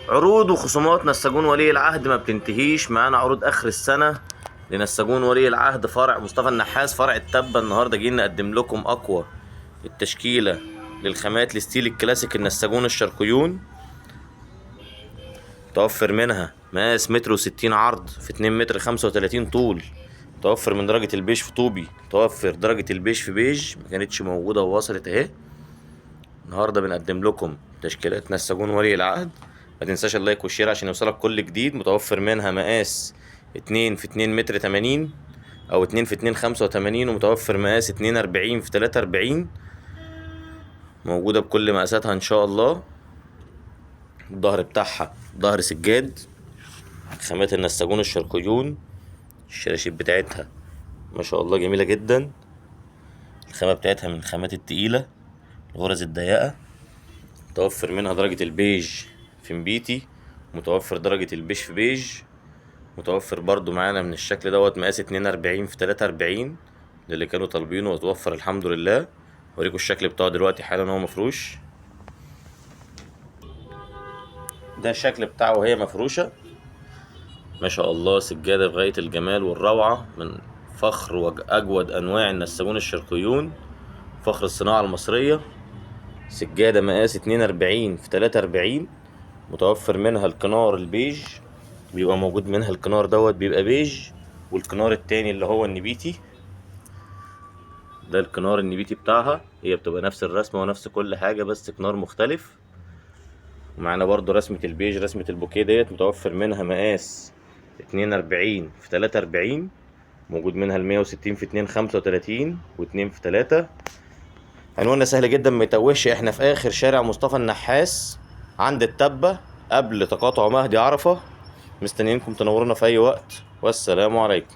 عروض وخصومات نساجون ولي العهد ما بتنتهيش معانا. عروض اخر السنه لنساجون ولي العهد فرع مصطفى النحاس فرع التبه. النهارده جايين نقدم لكم اقوى التشكيله للخامات الستيل الكلاسيك النساجون الشرقيون. متوفر منها مقاس متر وستين عرض في 2 متر 35 طول. متوفر من درجة البيج في طوبي، متوفر درجة البيج في بيج، ما كانتش موجودة ووصلت اهي. النهارده بنقدم لكم تشكيلات نساجون ولي العهد. ما تنساش اللايك والشير عشان يوصلك كل جديد. متوفر منها مقاس 2 في 2 متر 80 او 2 في 2 85، ومتوفر مقاس 2 40 في 3 40. موجودة بكل مقاساتها ان شاء الله. الظهر بتاعها ظهر سجاد، خامات النساجون الشرقيون. الشراشيب بتاعتها ما شاء الله جميلة جدا. الخامة بتاعتها من الخامات التقيلة، الغرز الضيقة. متوفر منها درجة البيج في نبيتي، متوفر درجة البيج في بيج. متوفر برضو معانا من الشكل دوت مقاس 2 40 في 3 40 للي كانوا طالبينه، وتوفر الحمد لله. اوريكم الشكل بتاعه دلوقتي حالا هو مفروش. ده الشكل بتاعه وهي مفروشة. ما شاء الله سجادة بغاية الجمال والروعة، من فخر وأجود أنواع النساجون الشرقيون، فخر الصناعة المصرية. سجادة مقاس 2 40 في 3 40. متوفر منها الكنار البيج، بيبقى موجود منها الكنار دوت بيبقى بيج، والكنار التاني اللي هو النبيتي. ده الكنار النبيتي بتاعها، هي بتبقى نفس الرسمة ونفس كل حاجة بس كنار مختلف. ومعانا برضو رسمة البيج، رسمة البوكيه ديت. متوفر منها مقاس 2 40 في 3 40. موجود منها 160 في 2 35 و2 في 3. عنواننا سهل جدا ما يتوهش، احنا في اخر شارع مصطفى النحاس عند التبة قبل تقاطع مهدي عرفة. مستنيينكم تنورونا في اي وقت، والسلام عليكم.